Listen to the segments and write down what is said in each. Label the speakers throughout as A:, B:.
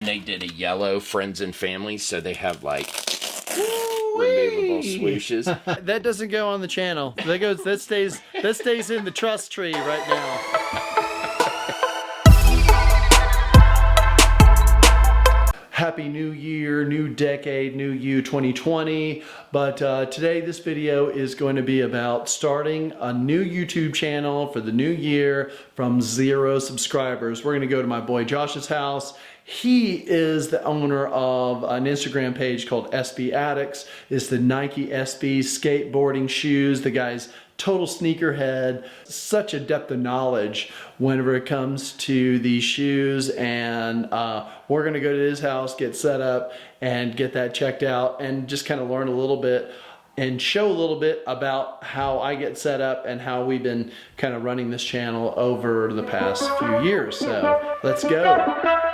A: they did a yellow friends and family, so they have like removable swooshes.
B: That doesn't go on the channel. That stays in the trust tree right now. Happy New Year, new decade, new you 2020. But today this video is going to be about starting a new YouTube channel for the new year from 0 subscribers. We're going to go to my boy Josh's house. He is the owner of an Instagram page called SB Addicts. It's the Nike SB skateboarding shoes. The guy's total sneakerhead, such a depth of knowledge whenever it comes to these shoes, and we're gonna go to his house, get set up, and get that checked out, and just kind of learn a little bit and show a little bit about how I get set up and how we've been kind of running this channel over the past few years. So let's go.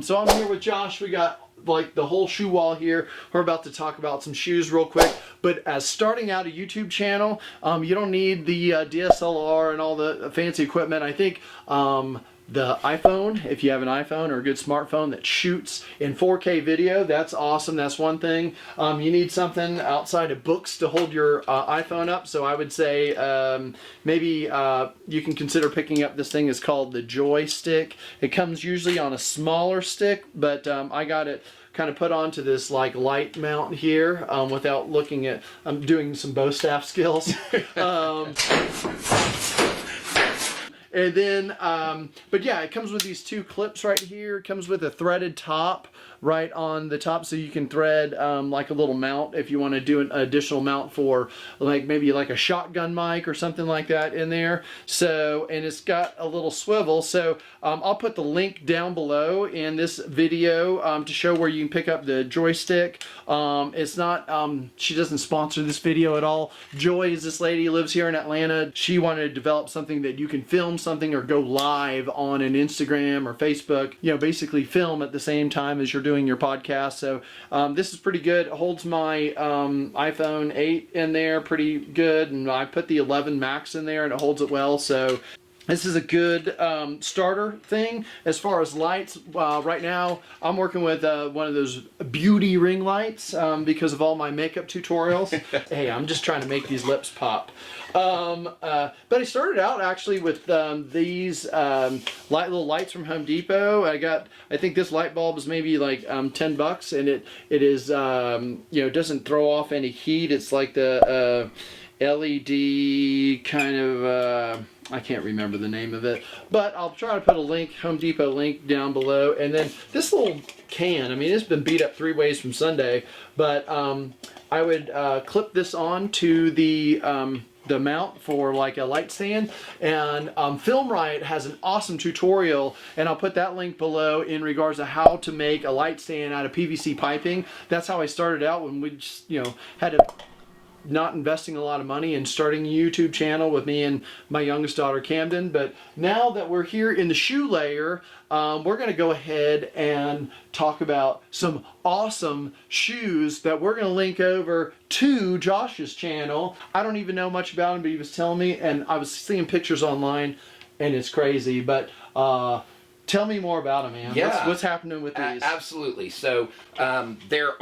B: So I'm here with Josh. We got like the whole shoe wall here. We're about to talk about some shoes real quick. But as starting out a YouTube channel, you don't need the DSLR and all the fancy equipment. I think the iPhone, if you have an iPhone or a good smartphone that shoots in 4K video, that's awesome. That's one thing. You need something outside of books to hold your iPhone up. So I would say maybe you can consider picking up this thing. It's called the Joystick. It comes usually on a smaller stick, but I got it kind of put onto this like light mount here without looking at, I'm doing some bow staff skills. And then, but yeah, it comes with these 2 clips right here. It comes with a threaded top right on the top, so you can thread like a little mount if you want to do an additional mount for like maybe like a shotgun mic or something like that in there. So, and it's got a little swivel. So I'll put the link down below in this video to show where you can pick up the Joystick. It's not, she doesn't sponsor this video at all. Joy is this lady who lives here in Atlanta. She wanted to develop something that you can film something or go live on an Instagram or Facebook, you know, basically film at the same time as you're doing your podcast. So this is pretty good. It holds my iPhone 8 in there pretty good, and I put the 11 Max in there and it holds it well. So this is a good starter thing. As far as lights, right now I'm working with one of those beauty ring lights because of all my makeup tutorials. Hey, I'm just trying to make these lips pop. But I started out actually with these little lights from Home Depot. I think this light bulb is maybe like $10, and it is you know, doesn't throw off any heat. It's like the LED kind of I can't remember the name of it, but I'll try to put a link, Home Depot link down below. And then this little can, I mean, it's been beat up 3 ways from Sunday, but I would clip this on to the mount for like a light stand, and Film Riot has an awesome tutorial, and I'll put that link below in regards to how to make a light stand out of PVC piping. That's how I started out when we just, you know, had to not investing a lot of money and starting a YouTube channel with me and my youngest daughter Camden. But now that we're here in the shoe layer, we're going to go ahead and talk about some awesome shoes that we're going to link over to Josh's channel. I don't even know much about him, but he was telling me, and I was seeing pictures online, and it's crazy. But tell me more about them, man.
A: Yeah.
B: What's happening with these?
A: Absolutely. So there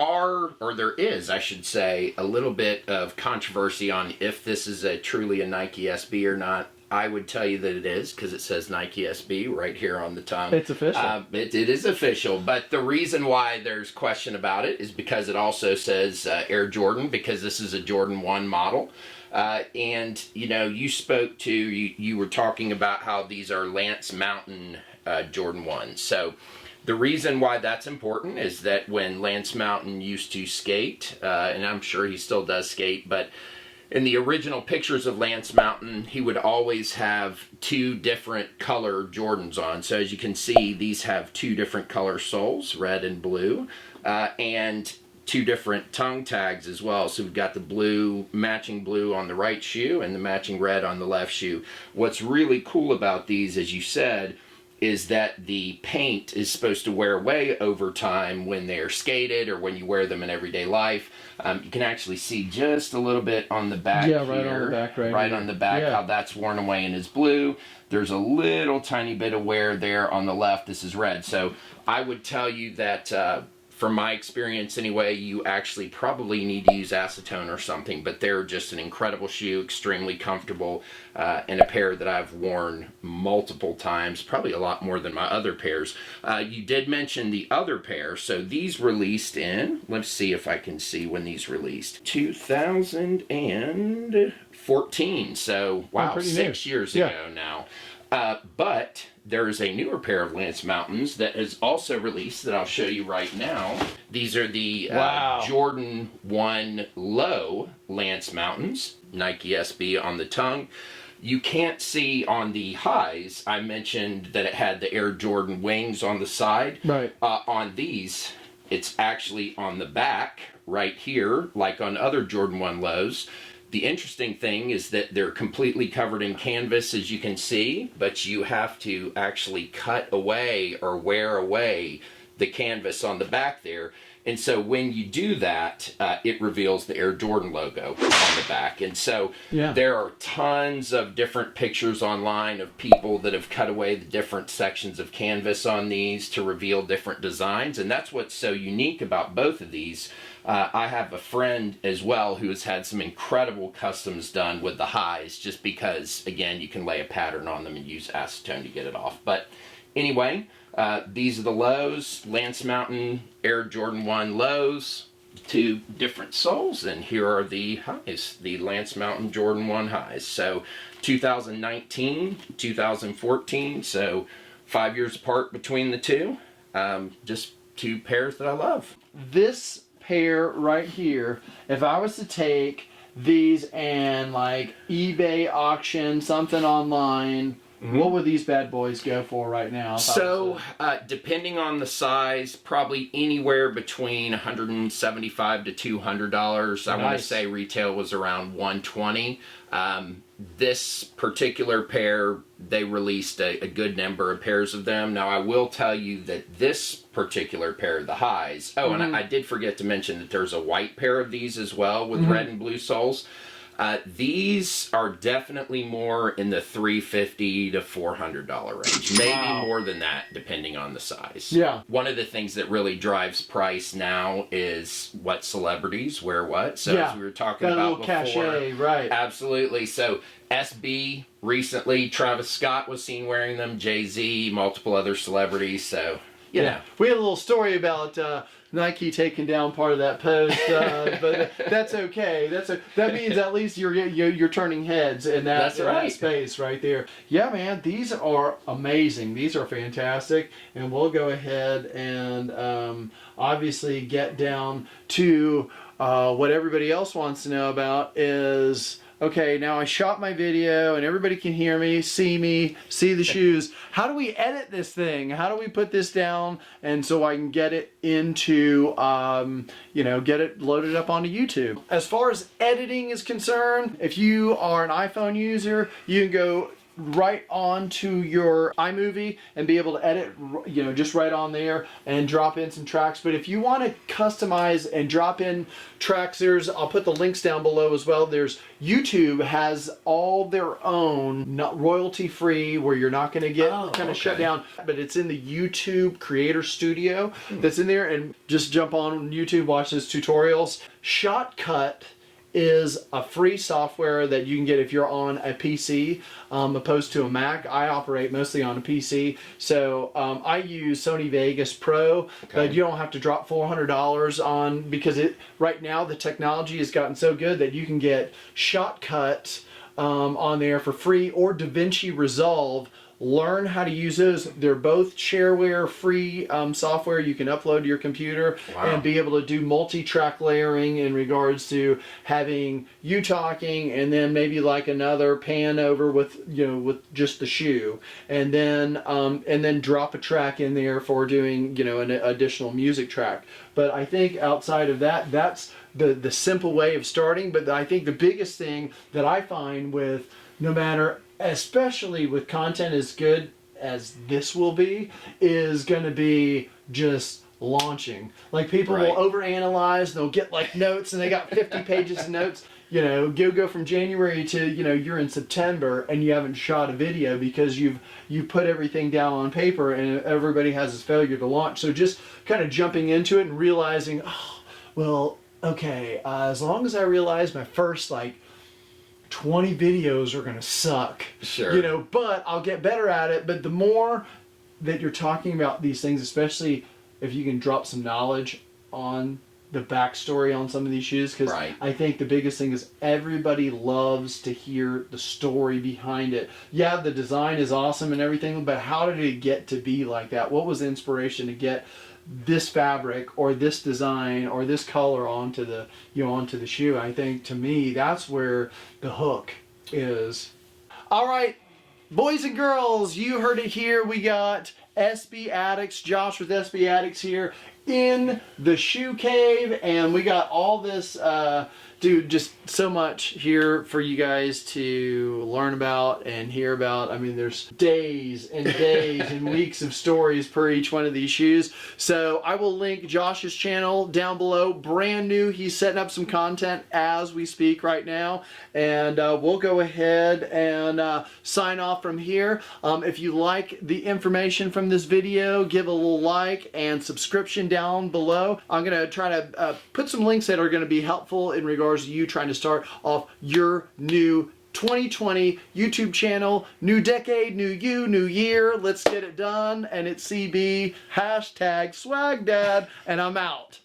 A: is, I should say, a little bit of controversy on if this is truly a Nike SB or not. I would tell you that it is, because it says Nike SB right here on the tongue.
B: It's official.
A: It is official, but the reason why there's question about it is because it also says Air Jordan, because this is a Jordan 1 model. And, you know, you were talking about how these are Lance Mountain Jordan 1s. So The reason why that's important is that when Lance Mountain used to skate, and I'm sure he still does skate, but in the original pictures of Lance Mountain, he would always have two different color Jordans on. So as you can see, these have two different color soles, red and blue, and two different tongue tags as well. So we've got the blue, matching blue on the right shoe and the matching red on the left shoe. What's really cool about these, as you said, is that the paint is supposed to wear away over time when they're skated or when you wear them in everyday life. You can actually see just a little bit on the back
B: right
A: here,
B: on the back,
A: right on the back, how that's worn away and is blue. There's a little tiny bit of wear there on the left. This is red. So I would tell you that from my experience anyway, you actually probably need to use acetone or something, but they're just an incredible shoe, extremely comfortable, and a pair that I've worn multiple times, probably a lot more than my other pairs. You did mention the other pair, so these released in, let's see if I can see when these released, 2014, so wow, 6 years ago now. But there's a newer pair of Lance Mountains that is also released that I'll show you right now. These are the Jordan 1 Low Lance Mountains, Nike SB on the tongue. You can't see on the highs, I mentioned that it had the Air Jordan wings on the side.
B: Right.
A: On these, it's actually on the back right here, like on other Jordan 1 Lows. The interesting thing is that they're completely covered in canvas, as you can see, but you have to actually cut away or wear away the canvas on the back there. And so when you do that, it reveals the Air Jordan logo on the back. And so there are tons of different pictures online of people that have cut away the different sections of canvas on these to reveal different designs. And that's what's so unique about both of these. I have a friend as well who has had some incredible customs done with the highs, just because, again, you can lay a pattern on them and use acetone to get it off. But anyway, these are the lows, Lance Mountain Air Jordan 1 lows, two different soles, and here are the highs, the Lance Mountain Jordan 1 highs. So 2019, 2014, so 5 years apart between the two. Just two pairs that I love.
B: This pair right here, if I was to take these and like eBay auction something online, what would these bad boys go for right now?
A: So, depending on the size, probably anywhere between $175 to $200. I want to say retail was around $120. This particular pair, they released a good number of pairs of them. Now, I will tell you that this particular pair, the highs, and I did forget to mention that there's a white pair of these as well with red and blue soles. These are definitely more in the $350 to $400 range. Maybe more than that, depending on the size.
B: Yeah.
A: One of the things that really drives price now is what celebrities wear what. So as we were talking about before.
B: Cachet, right.
A: Absolutely. So SB recently, Travis Scott was seen wearing them, Jay-Z, multiple other celebrities. So, you know.
B: We had a little story about Nike taking down part of that post, but that's okay. That means at least you're turning heads in that space right there. Yeah, man, these are amazing. These are fantastic, and we'll go ahead and obviously get down to what everybody else wants to know about is. Okay, now I shot my video and everybody can hear me, see the shoes. How do we edit this thing? How do we put this down and so I can get it into, get it loaded up onto YouTube? As far as editing is concerned, if you are an iPhone user, you can go right onto your iMovie and be able to edit, just right on there and drop in some tracks. But if you want to customize and drop in tracks, I'll put the links down below as well. YouTube has all their own, not royalty free, where you're not going to get shut down, but it's in the YouTube Creator Studio that's in there. And just jump on YouTube, watch those tutorials. Shotcut is a free software that you can get if you're on a PC opposed to a Mac. I operate mostly on a PC, so I use Sony Vegas Pro, but you don't have to drop $400 on, because right now the technology has gotten so good that you can get Shotcut on there for free, or DaVinci Resolve learn how to use those. They're both shareware free software you can upload to your computer and be able to do multi-track layering in regards to having you talking and then maybe like another pan over with, you know, with just the shoe, and then drop a track in there for doing, you know, an additional music track. But I think outside of that, that's the simple way of starting. But I think the biggest thing that I find with, no matter, especially with content as good as this will be, is going to be just launching. Like people will overanalyze, they'll get like notes and they got 50 pages of notes. You know, go from January to, you know, you're in September and you haven't shot a video because you've put everything down on paper, and everybody has this failure to launch. So just kind of jumping into it and realizing, oh, well, okay, as long as I realize my first like 20 videos are gonna suck,
A: sure,
B: you know, but I'll get better at it. But the more that you're talking about these things, especially if you can drop some knowledge on the backstory on some of these shoes, because I think the biggest thing is everybody loves to hear the story behind it. Yeah, the design is awesome and everything, but how did it get to be like that? What was the inspiration to get this fabric or this design or this color onto the, you know, onto the shoe? I think, to me, that's where the hook is. All right, boys and girls, you heard it here. We got SB Addicts, Josh with SB Addicts here in the shoe cave, and we got all this dude, just so much here for you guys to learn about and hear about. I mean, there's days and days and weeks of stories per each one of these shoes. So I will link Josh's channel down below. Brand new. He's setting up some content as we speak right now. And we'll go ahead and sign off from here. If you like the information from this video, give a little like and subscription down below. I'm going to try to put some links that are going to be helpful in regards to you trying to start off your new 2020 YouTube channel. New decade, new you, new year. Let's get it done. And it's CB, #SwagDad, and I'm out.